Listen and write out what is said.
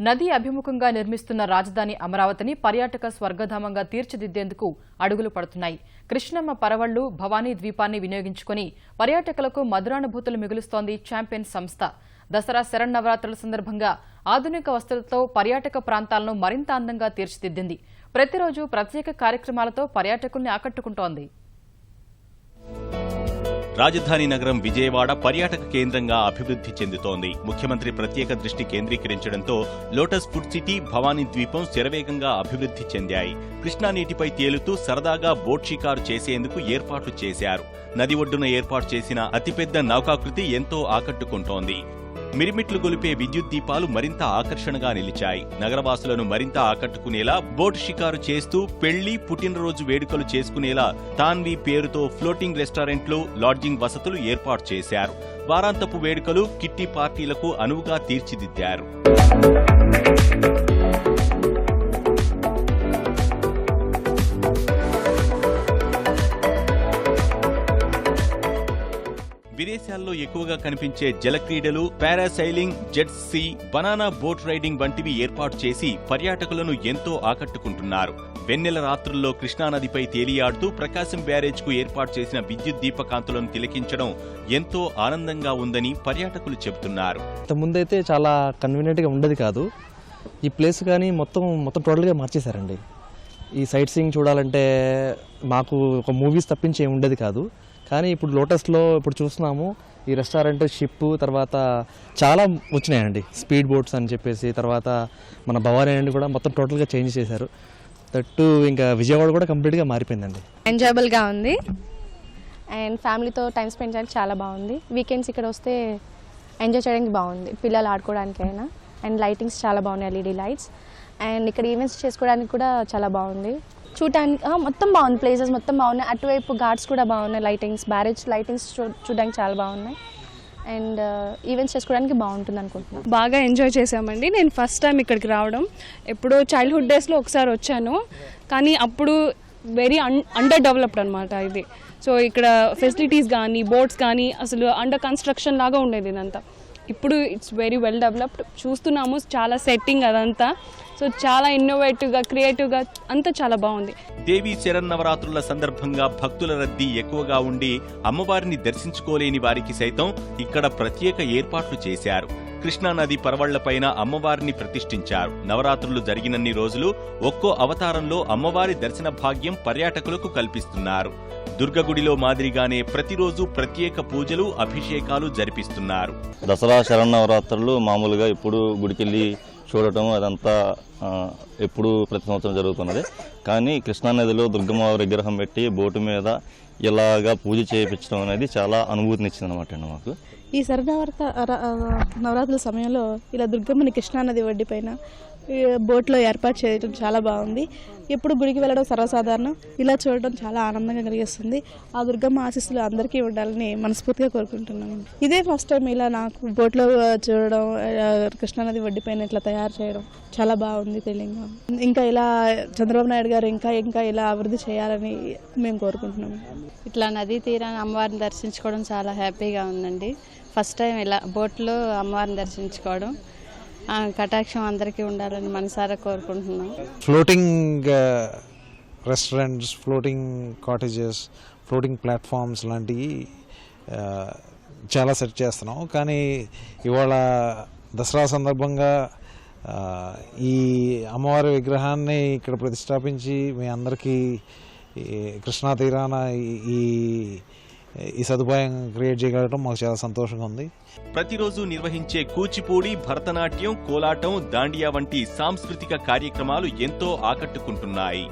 నది అభిముఖంగా నిర్మిస్తున్న రాజధాని అమరావతిని పర్యాటక స్వర్గధామంగా తీర్చిదిద్దేందుకు అడుగులు పడుతున్నాయి. కృష్ణమ్మ పరవళ్లు భవానీ ద్వీపాన్ని వినియోగించుకుని పర్యాటకులకు మధురానుభూతులు మిగులుస్తోంది ఛాంపియన్ సంస్థ. దసరా శరన్నవరాత్రుల సందర్భంగా ఆధునిక వసతులతో పర్యాటక ప్రాంతాలను మరింత అందంగా తీర్చిదిద్దింది. ప్రతిరోజు ప్రత్యేక కార్యక్రమాలతో పర్యాటకుల్ని ఆకట్టుకుంటోంది. రాజధాని నగరం విజయవాడ పర్యాటక కేంద్రంగా అభివృద్ధి చెందుతోంది. ముఖ్యమంత్రి ప్రత్యేక దృష్టి కేంద్రీకరించడంతో లోటస్ ఫుడ్ సిటీ, భవానీ ద్వీపం శరవేగంగా అభివృద్ధి చెందాయి. కృష్ణా నీటిపై తేలుతూ సరదాగా బోట్ షికారు చేసేందుకు ఏర్పాట్లు చేశారు. నది ఒడ్డున ఏర్పాటు చేసిన అతిపెద్ద నౌకాకృతి ఎంతో ఆకట్టుకుంటోంది. మిరిమిట్లు గొలిపే విద్యుత్ దీపాలు మరింత ఆకర్షణగా నిలిచాయి. నగరవాసులను మరింత ఆకట్టుకునేలా బోట్ షికారు చేస్తూ పెళ్లి, పుట్టినరోజు వేడుకలు చేసుకునేలా తాన్వి పేరుతో ఫ్లోటింగ్ రెస్టారెంట్లు, లాడ్జింగ్ వసతులు ఏర్పాటు చేశారు. వారాంతపు వేడుకలు, కిట్టి పార్టీలకు అనువుగా తీర్చిదిద్దారు. విదేశాల్లో ఎక్కువగా కనిపించే జలక్రీడలు, parasailing, jet ski, banana boat riding వంటివి ఏర్పాటు చేసి పర్యాటకులను ఎంతో ఆకట్టుకుంటున్నారు. వెన్నెల రాత్రుల్లో కృష్ణానదిపై తేలియాడుతూ ప్రకాశం బ్యారేజ్కు ఏర్పాటు చేసిన విద్యుత్ దీపకాంతులను తిలకించడం ఎంతో ఆనందంగా ఉందని పర్యాటకులు చెబుతున్నారు. ముందైతే చాలా కన్వీనియంట్గా ఉండేది కాదు. ఈ ప్లేస్ కానీ మొత్తం టోటల్గా మార్చేశారండి. ఈ సైట్ సీయింగ్ చూడాలంటే మాకు ఒక మూవీస్ తప్పించి ఏమి ఉండేది కాదు. కానీ ఇప్పుడు లోటస్లో ఇప్పుడు చూస్తున్నాము, ఈ రెస్టారెంట్, షిప్, తర్వాత చాలా వచ్చినాయండి, స్పీడ్ బోట్స్ అని చెప్పేసి. తర్వాత మన భవానీ అండి కూడా మొత్తం టోటల్గా చేంజ్ చేశారు. దట్టు ఇంకా విజయవాడ కూడా కంప్లీట్గా మారిపోయిందండి. ఎంజాయబుల్గా ఉంది అండ్ ఫ్యామిలీతో టైం స్పెండ్ చేయడానికి చాలా బాగుంది. వీకెండ్స్ ఇక్కడ వస్తే ఎంజాయ్ చేయడానికి బాగుంది, పిల్లలు ఆడుకోవడానికైనా. అండ్ లైటింగ్స్ చాలా బాగున్నాయి, ఎల్ఈడి లైట్స్. అండ్ ఇక్కడ ఈవెంట్స్ చేసుకోవడానికి కూడా చాలా బాగుంది. చూడటానికి మొత్తం బాగుంది, ప్లేసెస్ మొత్తం బాగున్నాయి. అటువైపు ఘాట్స్ కూడా బాగున్నాయి, లైటింగ్స్, బ్యారేజ్ లైటింగ్స్ చూడడానికి చాలా బాగున్నాయి. అండ్ ఈవెంట్స్ చేసుకోవడానికి బాగుంటుంది అనుకుంటున్నాను. బాగా ఎంజాయ్ చేసామండి. నేను ఫస్ట్ టైం ఇక్కడికి రావడం. ఎప్పుడో చైల్డ్హుడ్ డేస్లో ఒకసారి వచ్చాను, కానీ అప్పుడు వెరీ అండర్ డెవలప్డ్ అనమాట ఇది. సో ఇక్కడ ఫెసిలిటీస్ కానీ, బోట్స్ కానీ అసలు అండర్ కన్స్ట్రక్షన్ లాగా ఉండేది ఇదంతా. ఇప్పుడు ఇట్స్ వెరీ వెల్ డెవలప్డ్. చూస్తున్నాము చాలా సెట్టింగ్ అదంతా. సో చాలా ఇన్నోవేటివ్గా, క్రియేటివ్గా అంతా చాలా బాగుంది. దేవీ శరన్నవరాత్రుల సందర్భంగా భక్తుల రద్దీ ఎక్కువగా ఉండి అమ్మవారిని దర్శించుకోలేని వారికి సైతం ఇక్కడ ప్రత్యేక ఏర్పాట్లు చేశారు. కృష్ణానది పరవళ్లపైన అమ్మవారిని ప్రతిష్ఠించారు. నవరాత్రులు జరిగినన్ని రోజులు ఒక్కో అవతారంలో అమ్మవారి దర్శన భాగ్యం పర్యాటకులకు కల్పిస్తున్నారు. దుర్గగుడిలో మాదిరిగానే ప్రతిరోజు ప్రత్యేక పూజలు, అభిషేకాలు జరిపిస్తున్నారు. దసరా శరన్నవరాత్రులు మామూలుగా ఇప్పుడు గుడికెళ్ళి చూడటం అదంతా ఎప్పుడు ప్రతి సంవత్సరం జరుగుతున్నది. కానీ కృష్ణానదిలో దుర్గమ్మ విగ్రహం పెట్టి బోటు మీద ఇలాగా పూజ చేయించడం అనేది చాలా అనుభూతినిచ్చింది అనమాట అండి మాకు. ఈ నవరాత్రుల సమయంలో ఇలా దుర్గమ్మని కృష్ణానది ఒడ్డు పైన బోట్లో ఏర్పాటు చేయడం చాలా బాగుంది. ఎప్పుడు గుడికి వెళ్ళడం సర్వసాధారణం, ఇలా చూడడం చాలా ఆనందంగా కలిగిస్తుంది. ఆ దుర్గమ్మ ఆశీస్సులు అందరికీ ఉండాలని మనస్ఫూర్తిగా కోరుకుంటున్నాను. ఇదే ఫస్ట్ టైం ఇలా నాకు బోట్లో చూడడం, కృష్ణానది ఒడ్డు పైన ఇట్లా తయారు చేయడం చాలా బాగుంది, తెలియంగా. ఇంకా ఇలా చంద్రబాబు నాయుడు గారు ఇంకా ఇలా అభివృద్ధి చేయాలని మేము కోరుకుంటున్నాము. ఇట్లా నదీ తీరాన్ని అమ్మవారిని దర్శించుకోవడం చాలా హ్యాపీగా ఉందండి. ఫస్ట్ టైం ఇలా బోట్లో అమ్మవారిని దర్శించుకోవడం, కటాక్షం అందరికీ ఉండాలని మనసారా కోరుకుంటున్నాం. Floating restaurants, floating cottages, floating platforms లాంటివి చాలా సెట్ చేస్తున్నాం. కానీ ఇవాళ దసరా సందర్భంగా ఈ అమ్మవారి విగ్రహాన్ని ఇక్కడ ప్రతిష్టాపించి మీ అందరికీ కృష్ణా తీరాన ఈ సదుపాయం క్రియేట్ చేయగలగడం మాకు చాలా సంతోషంగా ఉంది. ప్రతిరోజు నిర్వహించే కూచిపూడి, భరతనాట్యం, కోలాటం, దాండియా వంటి సాంస్కృతిక కార్యక్రమాలు ఎంతో ఆకట్టుకుంటున్నాయి.